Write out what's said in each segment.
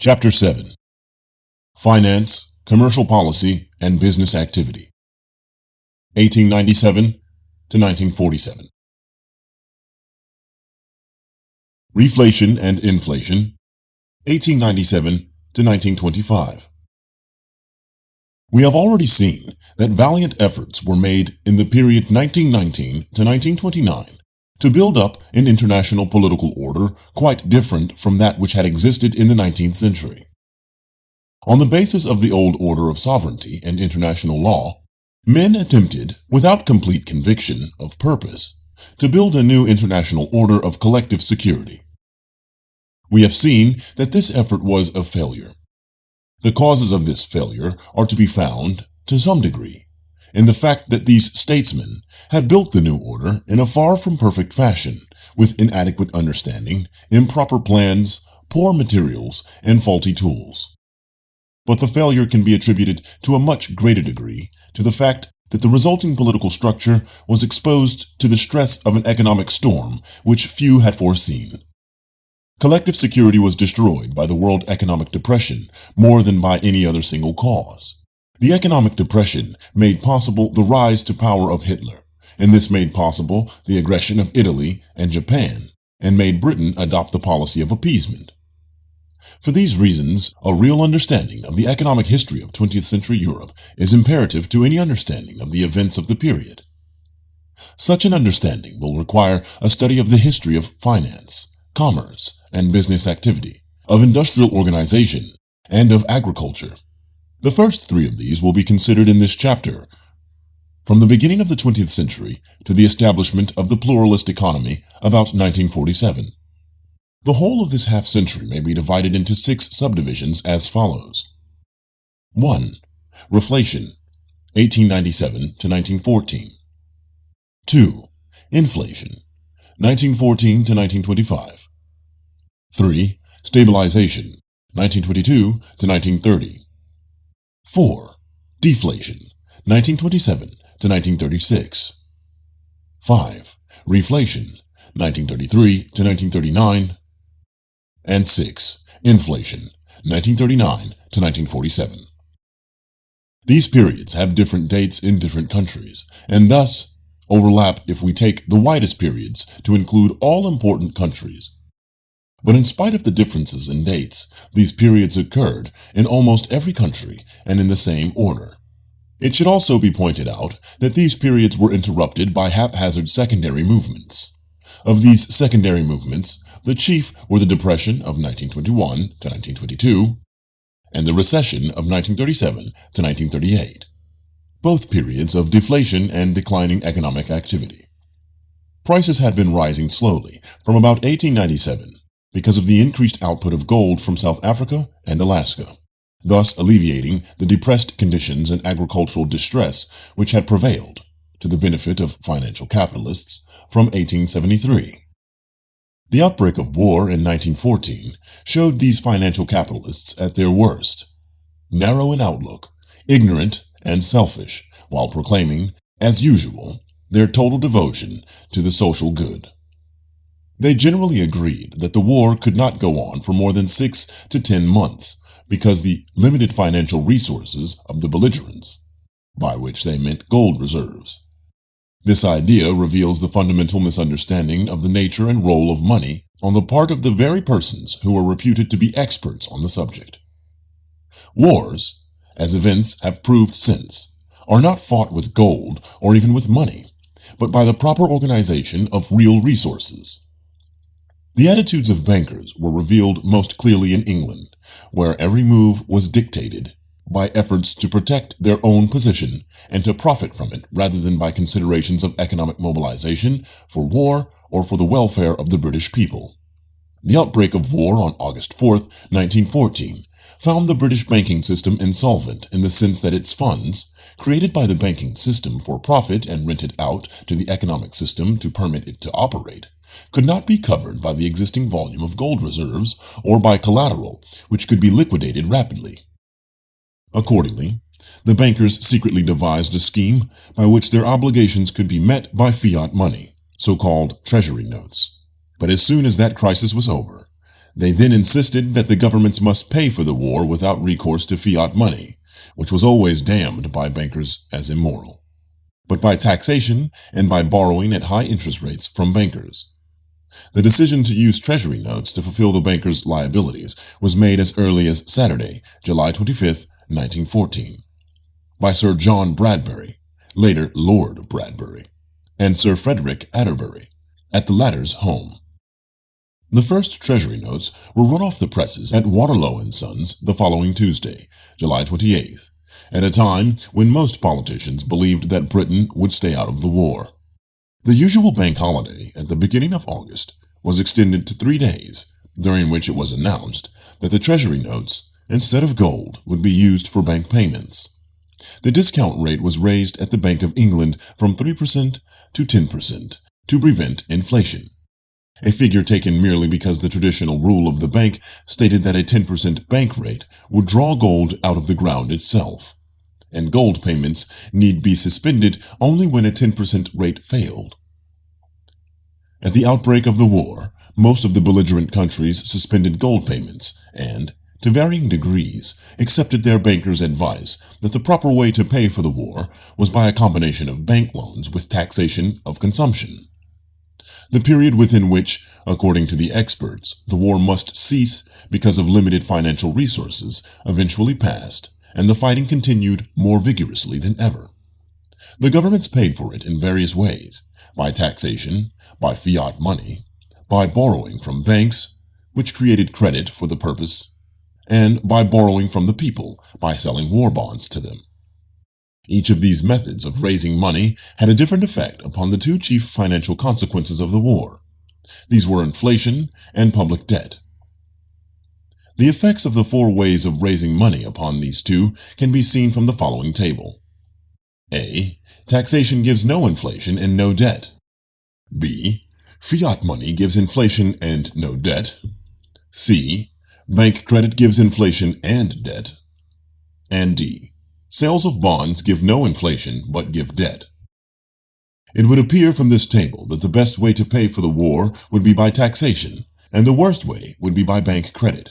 Chapter 7. Finance, Commercial Policy, and Business Activity. 1897 to 1947. Reflation and Inflation. 1897 to 1925. We have already seen that valiant efforts were made in the period 1919 to 1929 to build up an international political order quite different from that which had existed in the 19th century. On the basis of the old order of sovereignty and international law, men attempted, without complete conviction of purpose, to build a new international order of collective security. We have seen that this effort was a failure. The causes of this failure are to be found, to some degree, in the fact that these statesmen had built the new order in a far from perfect fashion, with inadequate understanding, improper plans, poor materials, and faulty tools. But the failure can be attributed to a much greater degree to the fact that the resulting political structure was exposed to the stress of an economic storm which few had foreseen. Collective security was destroyed by the world economic depression more than by any other single cause. The economic depression made possible the rise to power of Hitler, and this made possible the aggression of Italy and Japan, and made Britain adopt the policy of appeasement. For these reasons, a real understanding of the economic history of 20th century Europe is imperative to any understanding of the events of the period. Such an understanding will require a study of the history of finance, commerce, and business activity, of industrial organization, and of agriculture. The first three of these will be considered in this chapter, from the beginning of the 20th century to the establishment of the pluralist economy about 1947. The whole of this half-century may be divided into 6 subdivisions as follows. 1. Reflation, 1897 to 1914. 2. Inflation, 1914 to 1925. 3. Stabilization, 1922 to 1930. 4. Deflation, 1927 to 1936. 5. Reflation, 1933 to 1939. And 6. Inflation, 1939 to 1947. These periods have different dates in different countries, and thus overlap if we take the widest periods to include all important countries. But in spite of the differences in dates, these periods occurred in almost every country and in the same order. It should also be pointed out that these periods were interrupted by haphazard secondary movements. Of these secondary movements, the chief were the Depression of 1921 to 1922 and the Recession of 1937 to 1938, both periods of deflation and declining economic activity. Prices had been rising slowly from about 1897 because of the increased output of gold from South Africa and Alaska, thus alleviating the depressed conditions and agricultural distress which had prevailed, to the benefit of financial capitalists, from 1873. The outbreak of war in 1914 showed these financial capitalists at their worst, narrow in outlook, ignorant and selfish, while proclaiming, as usual, their total devotion to the social good. They generally agreed that the war could not go on for more than 6 to 10 months because the limited financial resources of the belligerents, by which they meant gold reserves. This idea reveals the fundamental misunderstanding of the nature and role of money on the part of the very persons who are reputed to be experts on the subject. Wars, as events have proved since, are not fought with gold or even with money, but by the proper organization of real resources. The attitudes of bankers were revealed most clearly in England, where every move was dictated by efforts to protect their own position and to profit from it rather than by considerations of economic mobilization for war or for the welfare of the British people. The outbreak of war on August 4, 1914, found the British banking system insolvent in the sense that its funds, created by the banking system for profit and rented out to the economic system to permit it to operate, could not be covered by the existing volume of gold reserves or by collateral, which could be liquidated rapidly. Accordingly, the bankers secretly devised a scheme by which their obligations could be met by fiat money, so-called treasury notes. But as soon as that crisis was over, They then insisted that the governments must pay for the war without recourse to fiat money, which was always damned by bankers as immoral, but by taxation and by borrowing at high interest rates from bankers. The decision to use treasury notes to fulfill the bankers' liabilities was made as early as Saturday, July 25, 1914, by Sir John Bradbury, later Lord Bradbury, and Sir Frederick Atterbury, at the latter's home. The first treasury notes were run off the presses at Waterlow & Sons the following Tuesday, July 28th, at a time when most politicians believed that Britain would stay out of the war. The usual bank holiday at the beginning of August was extended to 3 days, during which it was announced that the treasury notes, instead of gold, would be used for bank payments. The discount rate was raised at the Bank of England from 3% to 10% to prevent inflation, a figure taken merely because the traditional rule of the bank stated that a 10% bank rate would draw gold out of the ground itself, and gold payments need be suspended only when a 10% rate failed. At the outbreak of the war, most of the belligerent countries suspended gold payments and, to varying degrees, accepted their bankers' advice that the proper way to pay for the war was by a combination of bank loans with taxation of consumption. The period within which, according to the experts, the war must cease because of limited financial resources eventually passed, and the fighting continued more vigorously than ever. The governments paid for it in various ways, by taxation, by fiat money, by borrowing from banks, which created credit for the purpose, and by borrowing from the people by selling war bonds to them. Each of these methods of raising money had a different effect upon the two chief financial consequences of the war. These were inflation and public debt. The effects of the 4 ways of raising money upon these two can be seen from the following table. A. Taxation gives no inflation and no debt. B. Fiat money gives inflation and no debt. C. Bank credit gives inflation and debt. And D. Sales of bonds give no inflation but give debt. It would appear from this table that the best way to pay for the war would be by taxation, and the worst way would be by bank credit.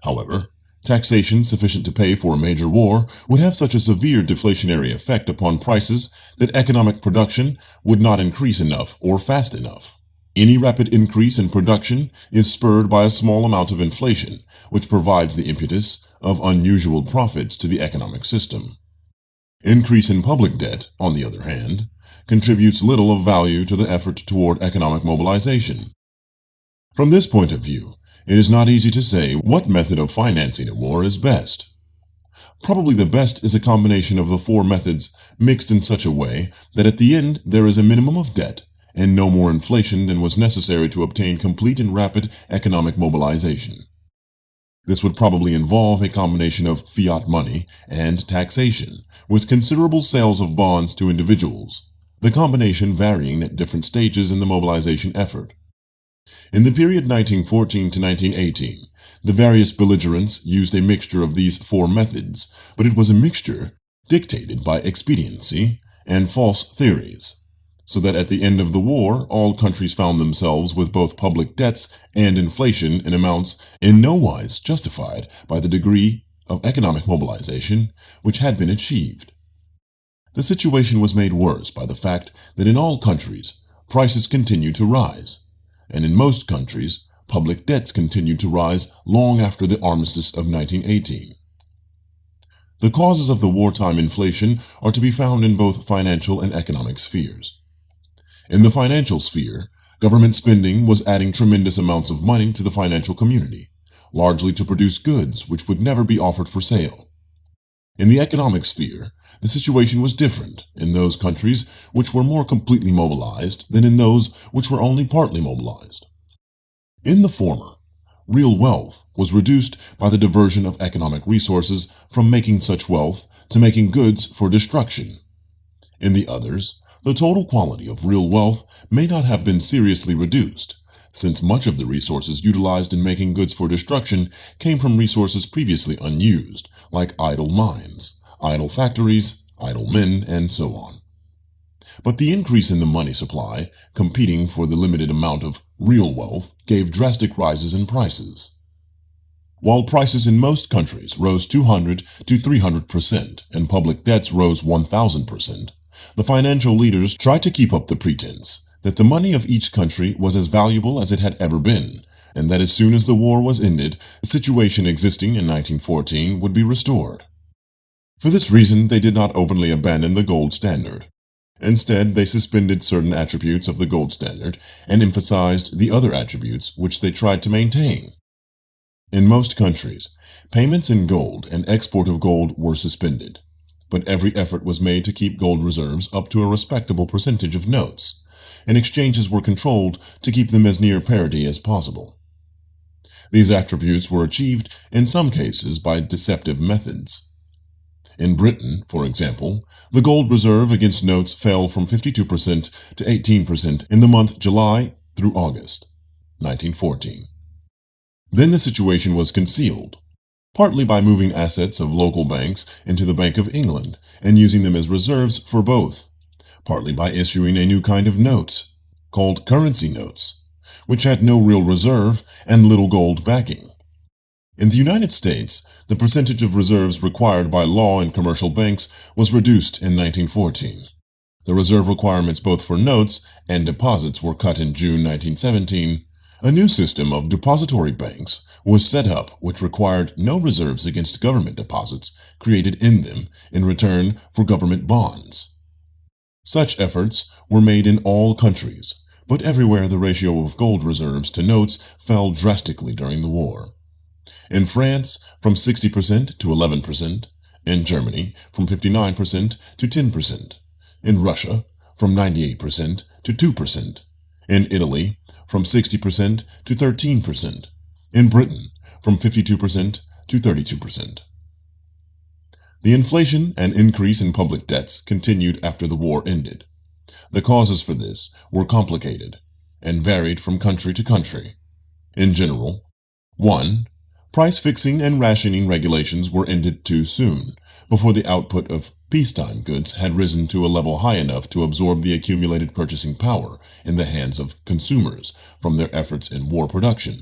However, taxation sufficient to pay for a major war would have such a severe deflationary effect upon prices that economic production would not increase enough or fast enough. Any rapid increase in production is spurred by a small amount of inflation, which provides the impetus of unusual profits to the economic system. Increase in public debt, on the other hand, contributes little of value to the effort toward economic mobilization. From this point of view, it is not easy to say what method of financing a war is best. Probably the best is a combination of the 4 methods mixed in such a way that at the end there is a minimum of debt and no more inflation than was necessary to obtain complete and rapid economic mobilization. This would probably involve a combination of fiat money and taxation, with considerable sales of bonds to individuals, the combination varying at different stages in the mobilization effort. In the period 1914 to 1918, the various belligerents used a mixture of these 4 methods, but it was a mixture dictated by expediency and false theories, so that at the end of the war all countries found themselves with both public debts and inflation in amounts in no wise justified by the degree of economic mobilization which had been achieved. The situation was made worse by the fact that in all countries prices continued to rise, and in most countries, public debts continued to rise long after the armistice of 1918. The causes of the wartime inflation are to be found in both financial and economic spheres. In the financial sphere, government spending was adding tremendous amounts of money to the financial community, largely to produce goods which would never be offered for sale. In the economic sphere, the situation was different in those countries which were more completely mobilized than in those which were only partly mobilized. In the former, real wealth was reduced by the diversion of economic resources from making such wealth to making goods for destruction. In the others, the total quality of real wealth may not have been seriously reduced, since much of the resources utilized in making goods for destruction came from resources previously unused, like idle mines, idle factories, idle men, and so on. But the increase in the money supply, competing for the limited amount of real wealth, gave drastic rises in prices. While prices in most countries rose 200 to 300% and public debts rose 1,000%, the financial leaders tried to keep up the pretense that the money of each country was as valuable as it had ever been, and that as soon as the war was ended, the situation existing in 1914 would be restored. For this reason, they did not openly abandon the gold standard. Instead, they suspended certain attributes of the gold standard and emphasized the other attributes which they tried to maintain. In most countries, payments in gold and export of gold were suspended, but every effort was made to keep gold reserves up to a respectable percentage of notes, and exchanges were controlled to keep them as near parity as possible. These attributes were achieved in some cases by deceptive methods. In Britain, for example, the gold reserve against notes fell from 52% to 18% in the month July through August, 1914. Then the situation was concealed, partly by moving assets of local banks into the Bank of England and using them as reserves for both, partly by issuing a new kind of note, called currency notes, which had no real reserve and little gold backing. In the United States, the percentage of reserves required by law in commercial banks was reduced in 1914. The reserve requirements both for notes and deposits were cut in June 1917. A new system of depository banks was set up which required no reserves against government deposits created in them in return for government bonds. Such efforts were made in all countries, but everywhere the ratio of gold reserves to notes fell drastically during the war. In France, from 60% to 11%, in Germany, from 59% to 10%, in Russia, from 98% to 2%, in Italy, from 60% to 13%, in Britain, from 52% to 32%. The inflation and increase in public debts continued after the war ended. The causes for this were complicated and varied from country to country. In general, 1. Price fixing and rationing regulations were ended too soon, before the output of peacetime goods had risen to a level high enough to absorb the accumulated purchasing power in the hands of consumers from their efforts in war production.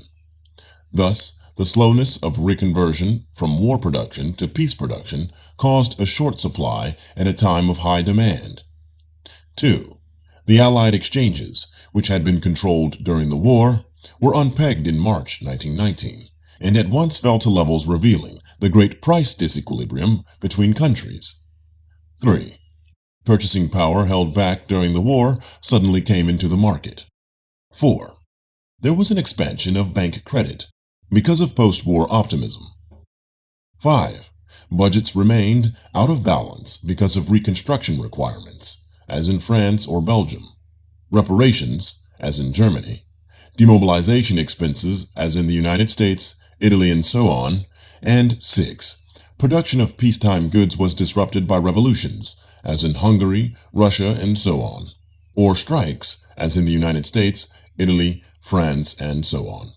Thus, the slowness of reconversion from war production to peace production caused a short supply at a time of high demand. 2. The Allied exchanges, which had been controlled during the war, were unpegged in March 1919. And at once fell to levels revealing the great price disequilibrium between countries. 3. Purchasing power held back during the war suddenly came into the market. 4. There was an expansion of bank credit because of post-war optimism. 5. Budgets remained out of balance because of reconstruction requirements, as in France or Belgium, reparations, as in Germany, demobilization expenses, as in the United States, Italy, and so on, and 6. Production of peacetime goods was disrupted by revolutions, as in Hungary, Russia, and so on, or strikes, as in the United States, Italy, France, and so on.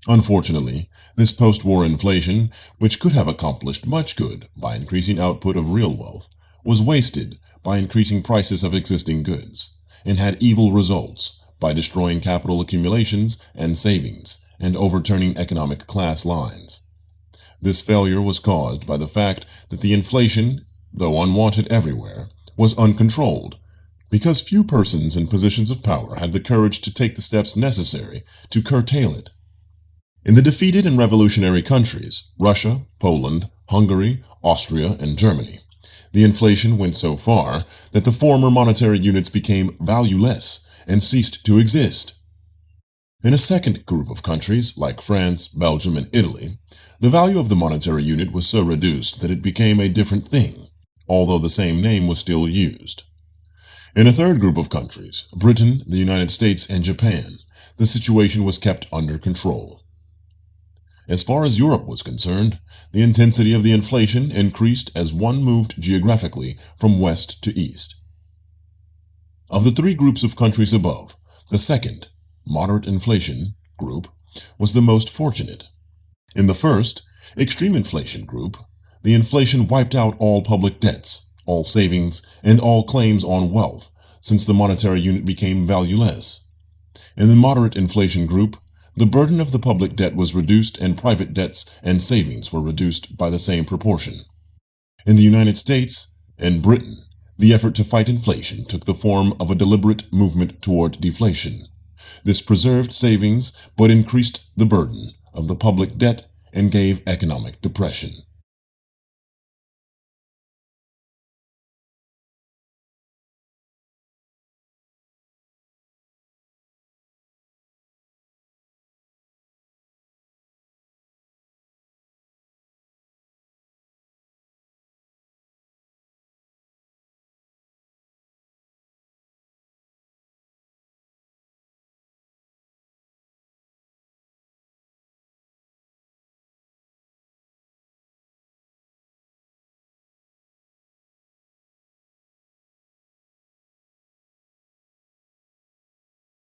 Unfortunately, this post-war inflation, which could have accomplished much good by increasing output of real wealth, was wasted by increasing prices of existing goods, and had evil results by destroying capital accumulations and savings, and overturning economic class lines. This failure was caused by the fact that the inflation, though unwanted everywhere, was uncontrolled, because few persons in positions of power had the courage to take the steps necessary to curtail it. In the defeated and revolutionary countries, Russia, Poland, Hungary, Austria, and Germany, the inflation went so far that the former monetary units became valueless and ceased to exist. In a second group of countries, like France, Belgium, and Italy, the value of the monetary unit was so reduced that it became a different thing, although the same name was still used. In a third group of countries, Britain, the United States, and Japan, the situation was kept under control. As far as Europe was concerned, the intensity of the inflation increased as one moved geographically from west to east. Of the three groups of countries above, the second, moderate inflation group, was the most fortunate. In the first, extreme inflation group, the inflation wiped out all public debts, all savings, and all claims on wealth, since the monetary unit became valueless. In the moderate inflation group, the burden of the public debt was reduced and private debts and savings were reduced by the same proportion. In the United States and Britain, the effort to fight inflation took the form of a deliberate movement toward deflation. This preserved savings but increased the burden of the public debt and gave economic depression.